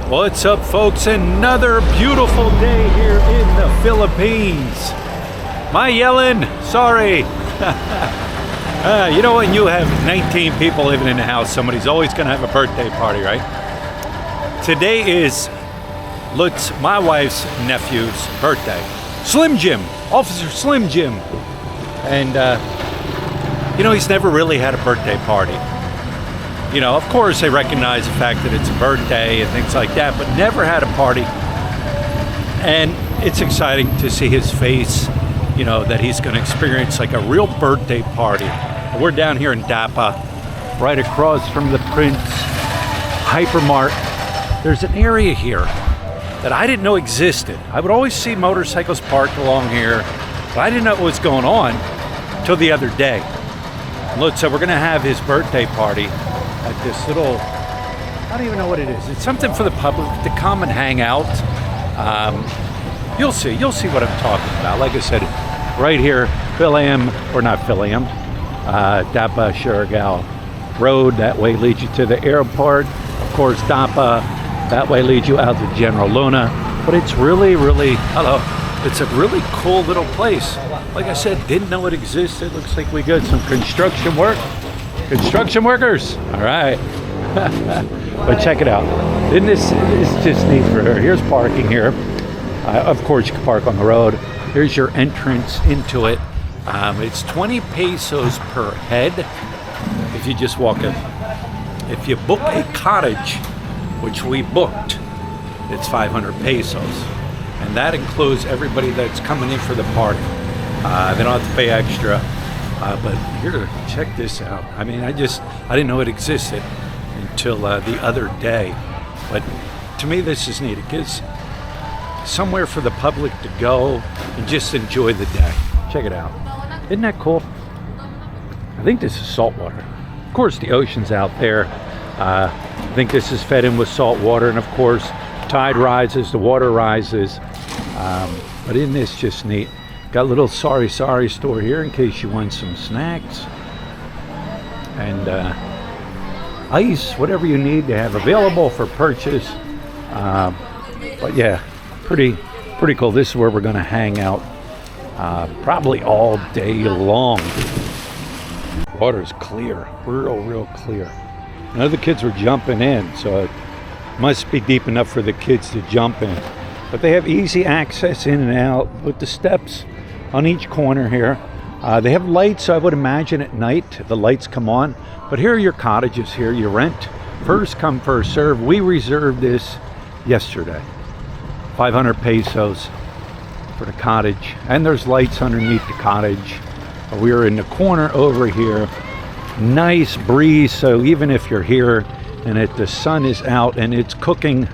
What's up, folks? Another beautiful day here in the Philippines. Am I yelling? Sorry. You know, when you have 19 people living in the house, somebody's always going to have a birthday party, right? Today is Lutz, my wife's nephew's birthday. Slim Jim, Officer Slim Jim. And, you know, he's never really had a birthday party. You know, of course, they recognize the fact that it's a birthday and things like that, but never had a party. And it's exciting to see his face, you know, that he's going to experience like a real birthday party. We're down here in Dapa, right across from the Prince Hypermart. There's an area here that I didn't know existed. I would always see motorcycles parked along here, but I didn't know what was going on until the other day. Look, so we're going to have his birthday party at this little, I don't even know what it is. It's something for the public to come and hang out. You'll see what I'm talking about. Like I said, right here, Dapa Siargao Road. That way leads you to the airport. Of course, Dapa, that way leads you out to General Luna. But it's really, it's a really cool little place. Like I said, didn't know it existed. Looks like we got some construction workers. All right. But check it out. Isn't this just neat for her? Here's parking here. Of course, you can park on the road. Here's your entrance into it. It's 20 pesos per head if you just walk in. If you book a cottage, which we booked, it's 500 pesos. And that includes everybody that's coming in for the party. They don't have to pay extra. But here, check this out. I mean, I didn't know it existed until the other day. But to me, this is neat. It gives somewhere for the public to go and just enjoy the day. Check it out. Isn't that cool? I think this is salt water. Of course, the ocean's out there. I think this is fed in with salt water. And of course, tide rises, the water rises. But isn't this just neat? Got a little sorry store here in case you want some snacks. And ice, whatever you need, they have available for purchase. But yeah, pretty cool. This is where we're going to hang out probably all day long. Water's clear, real clear. None of the kids were jumping in, so it must be deep enough for the kids to jump in. But they have easy access in and out with the steps on each corner here. They have lights, so I would imagine at night the lights come on. But here are your cottages here. You rent. First come, first serve. We reserved this yesterday. 500 pesos for the cottage. And there's lights underneath the cottage. We are in the corner over here. Nice breeze, so even if you're here and the sun is out and it's cooking,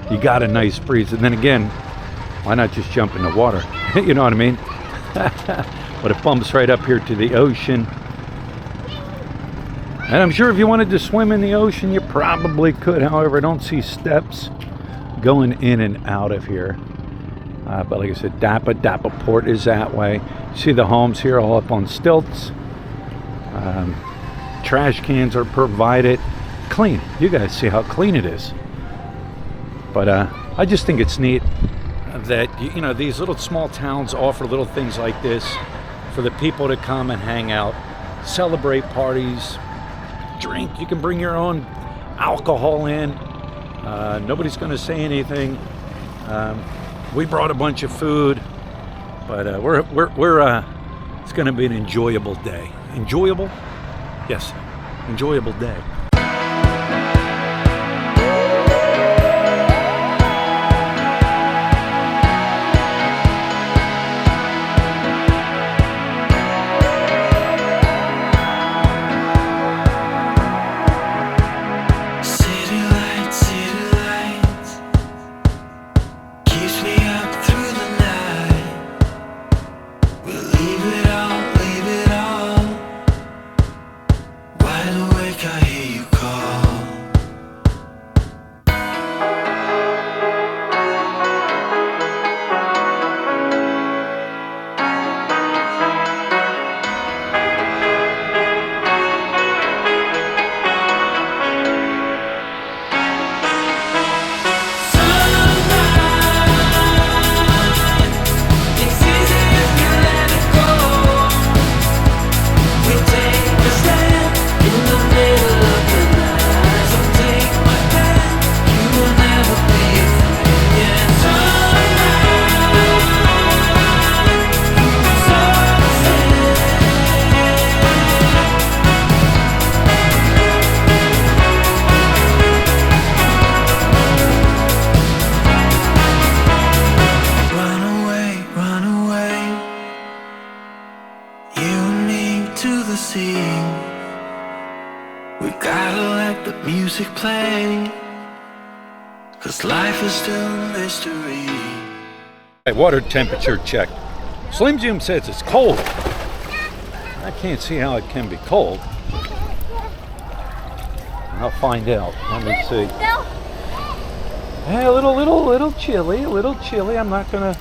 you got a nice breeze. And then again, why not just jump in the water? You know what I mean? But it bumps right up here to the ocean. And I'm sure if you wanted to swim in the ocean, you probably could. However, I don't see steps going in and out of here. But like I said, Dapa Port is that way. See the homes here all up on stilts. Trash cans are provided. Clean. You guys see how clean it is. But I just think it's neat that, you know, these little small towns offer little things like this for the people to come and hang out, celebrate parties, drink. You can bring your own alcohol in. Nobody's going to say anything. We brought a bunch of food, but it's going to be an enjoyable day. Enjoyable? Yes, enjoyable day. Wide awake, I hear you. 'cause life is still a mystery. Water temperature check. Slim Jim says it's cold. I can't see how it can be cold. I'll find out. Let me see. Hey, a little chilly, a little chilly. I'm not gonna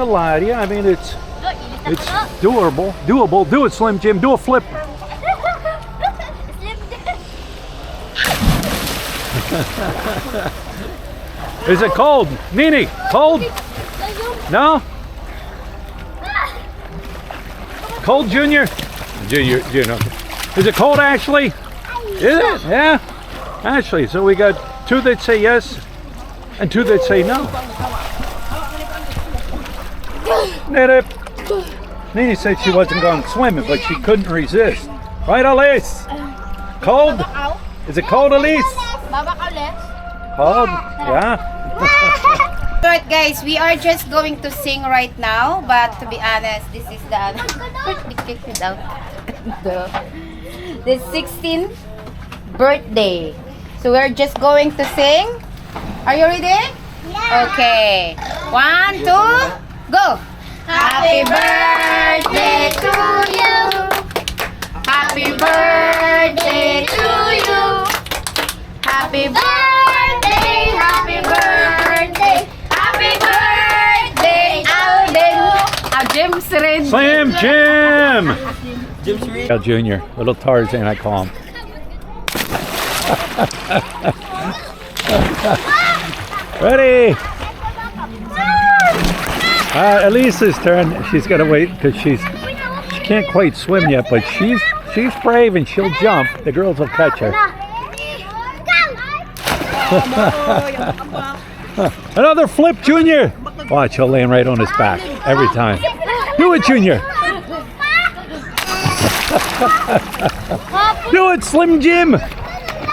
lie to you. I mean, it's doable. Do it, Slim Jim. Do a flip. Is it cold, Nini? Cold? No. Cold, Junior. Junior. Is it cold, Ashley? Is it? Yeah. Ashley. So we got 2 that say yes, and 2 that say no. Nini said she wasn't going swimming, but she couldn't resist. Right, Elise? Cold? Is it cold, Elise? Cold? Yeah. Alright guys, we are just going to sing right now, but to be honest, this is the the 16th birthday. So we're just going to sing. Are you ready? Yeah. Okay. 1, 2, go. Happy birthday to you. Happy birthday to you. Happy birthday, happy birthday. Happy birthday, Alden. Slim Jim. Junior, little Tarzan, I call him. Ready? Elisa's turn. She's got to wait because she can't quite swim yet, but she's brave and she'll jump. The girls will catch her. Another flip, Junior. Watch, he'll land right on his back every time. Do it, Junior. Do it, Slim Jim.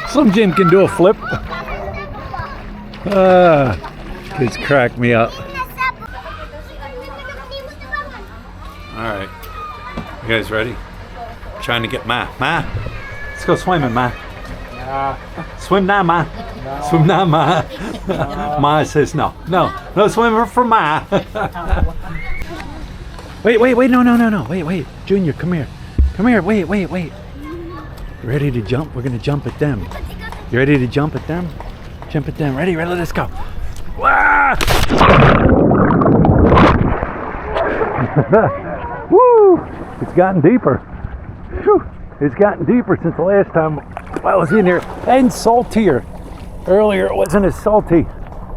Slim Jim can do a flip. Kids crack me up. All right, you guys ready? Trying to get Ma. Let's go swimming, Ma. Swim now, Ma. Swim now, Ma. Ma says no swimming for Ma. Wait, no. Wait, Junior, come here. Wait. You ready to jump? We're gonna jump at them. You ready to jump at them? Jump at them. Ready, let's go. Woo! It's gotten deeper. Whew. It's gotten deeper since the last time I was in here, and saltier. Earlier it wasn't as salty,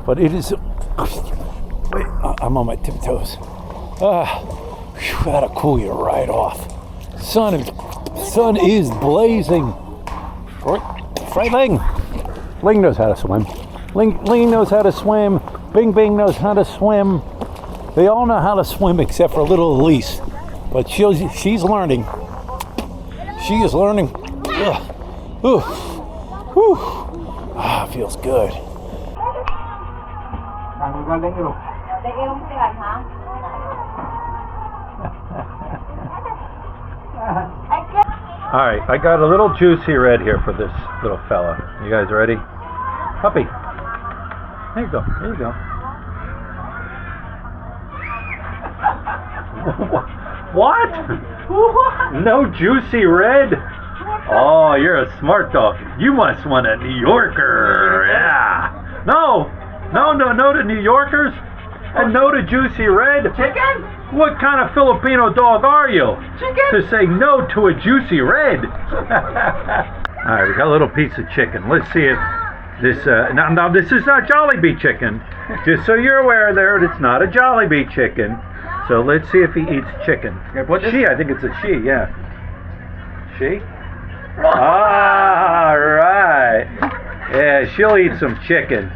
but it is. Wait, I'm on my tiptoes. That'll cool you right off. Sun is blazing. Right, Ling. Ling knows how to swim. Ling knows how to swim. Bing knows how to swim. They all know how to swim except for little Elise, but she's learning. She is learning. Feels good. All right, I got a little juicy red here for this little fella. You guys ready? Puppy. There you go. What? No juicy red? Oh, you're a smart dog. You must want a New Yorker. Yeah. No to New Yorkers, and no to juicy red. Chicken? What kind of Filipino dog are you? Chicken? To say no to a juicy red. All right, we got a little piece of chicken. Let's see if this. Now this is not Jollibee chicken. Just so you're aware, there, it's not a Jollibee chicken. So let's see if he eats chicken. She, I think it's a she. Yeah. She. All right. Yeah, she'll eat some chicken,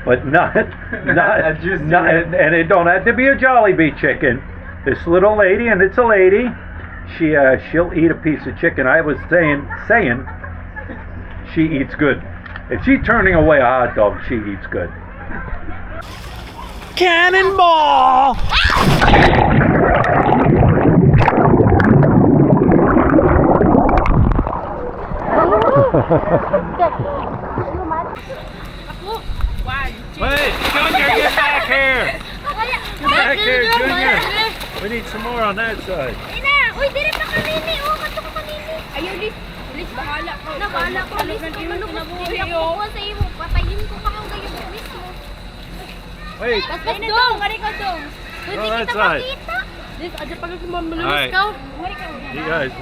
but not, and it don't have to be a Jollibee chicken. This little lady, and it's a lady, she'll eat a piece of chicken. I was saying she eats good. If she's turning away a hot dog, she eats good. Cannonball! Wait, Junior, get back here! Get back here, Junior! We need some more on that side. Uy, dire pa kanini. Oh, kato ko kanini. Ayaw, Liz. Liz, bahala ko. Bahala ko, Liz. Manubos din ako ko sa iyo. Patayin ko pa kung kayo mismo. Wait. Let's go. Mari ka dong. Go that side. Liz, aja pa ka malulus Alright. ka. Mari ka. You guys,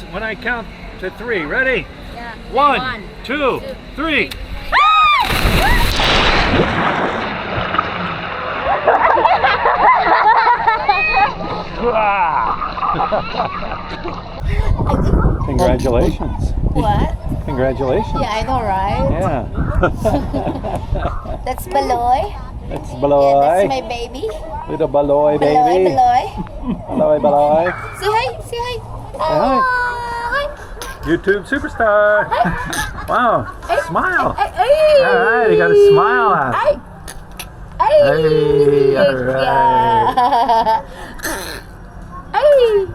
when I count to 3, ready? Yeah. 1, 2, 3. Congratulations. What? Congratulations. Yeah, I know, right? Yeah. That's Baloy. That's Yeah, Baloy. that's my baby. Little Baloy, Baloy, baby. Baloy. Baloy, Baloy. Say hi, say hi. hi. Hi. YouTube superstar. Wow. Smile. Ay, ay. All right, you got a smile out. Ay. Ay. Hey, all right. Ay.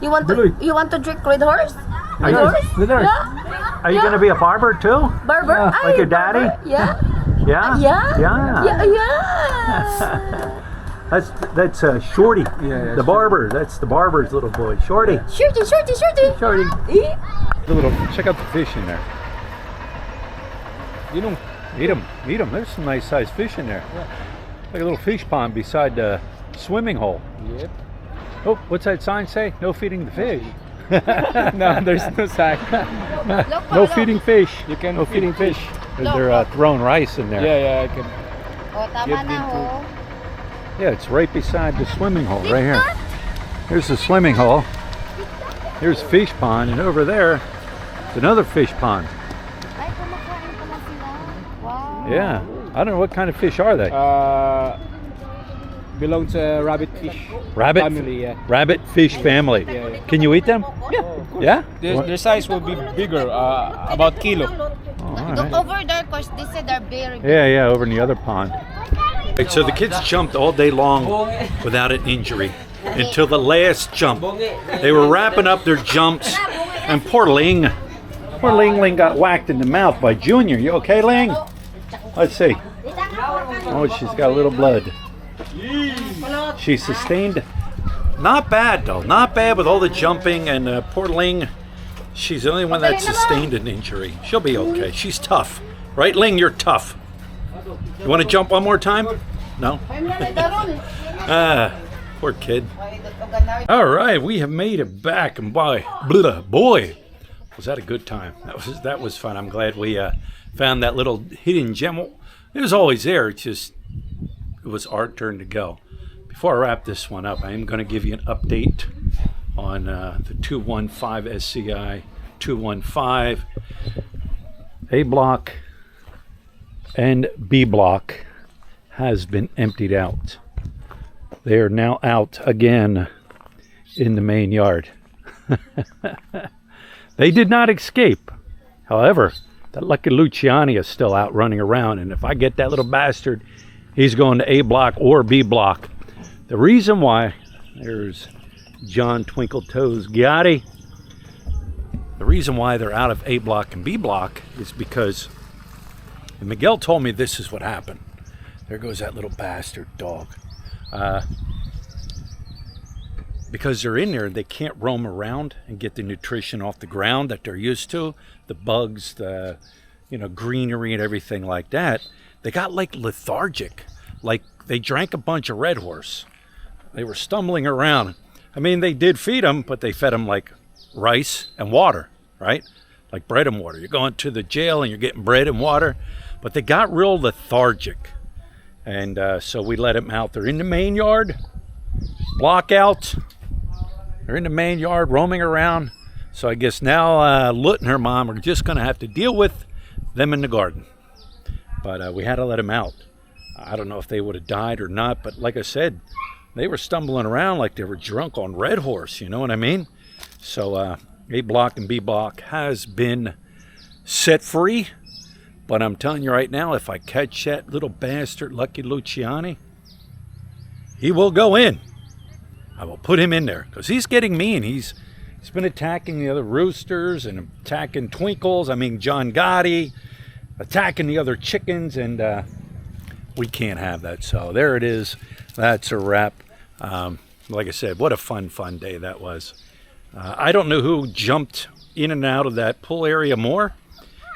You want Really? to drink Red Horse? Are you, Yeah. are you gonna be a barber too? Barber? Yeah, like Ay, your daddy? barber. Yeah. Yeah. Yeah. Yeah. Yeah. That's Shorty. The barber. That's the barber's little boy. Shorty. Shorty. Shorty. Eh? Check out the fish in there. Eat them. There's some nice sized fish in there. Like a little fish pond beside the swimming hole. Yep. Oh, what's that sign say? No feeding the fish. No, there's no sign. No feeding fish. You can No feed feeding fish. They're throwing rice in there. Yeah, I can. Oh, tama Give na them ho. Yeah, it's right beside the swimming hole, right here. Here's the swimming hole. Here's fish pond, and over there is another fish pond. Ay, kumakain pala sila. Wow. Yeah, I don't know what kind of fish are they. Belong to rabbit fish Rabbit family. Yeah. rabbit fish family. Yeah. Can you eat them? Yeah. Their size will be bigger, about kilo. Oh, all Look right. over there, cause they said they're very big. Yeah, over in the other pond. So the kids jumped all day long without an injury until the last jump. They were wrapping up their jumps, and poor Ling got whacked in the mouth by Junior. You okay, Ling? Let's see. Oh, she's got a little blood. She sustained. Not bad though. Not bad with all the jumping, and poor Ling. She's the only one that sustained an injury. She'll be okay. She's tough, right, Ling? You're tough. You want to jump one more time? No? Poor kid. All right, we have made it back, and boy, was that a good time. That was fun. I'm glad we found that little hidden gem. It was always there. It was our turn to go. Before I wrap this one up, I am going to give you an update on the 215 SCI 215 A block and B block has been emptied out. They are now out again in the main yard. They did not escape. However, that lucky Luciani is still out running around, and if I get that little bastard, he's going to A block or B block. The reason why, there's John Twinkle Toes Giotti. The reason why they're out of A block and B block is because Miguel told me this is what happened. There goes that little bastard dog. Because they're in there, they can't roam around and get the nutrition off the ground that they're used to. The bugs, the greenery and everything like that. They got like lethargic. Like they drank a bunch of Red Horse. They were stumbling around. I mean, they did feed them, but they fed them like rice and water, right? Like bread and water. You're going to the jail and you're getting bread and water. But they got real lethargic. And so we let them out. They're in the main yard. Block out. They're in the main yard roaming around. So I guess now Lut and her mom are just going to have to deal with them in the garden. But we had to let them out. I don't know if they would have died or not. But like I said, they were stumbling around like they were drunk on Red Horse. You know what I mean? So A block and B block has been set free. But I'm telling you right now, if I catch that little bastard, Lucky Luciani, he will go in. I will put him in there because he's getting mean. He's been attacking the other roosters and attacking Twinkles. I mean, John Gotti, attacking the other chickens. And we can't have that. So there it is. That's a wrap. Like I said, what a fun day that was. I don't know who jumped in and out of that pool area more,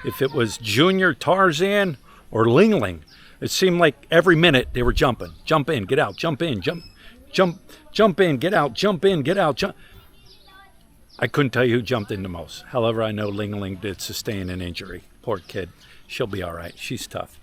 if it was Junior, Tarzan, or Ling Ling. It seemed like every minute they were jumping. Jump in, get out, jump in, jump in, get out, jump in, get out, jump. I couldn't tell you who jumped in the most. However, I know Ling Ling did sustain an injury. Poor kid. She'll be all right. She's tough.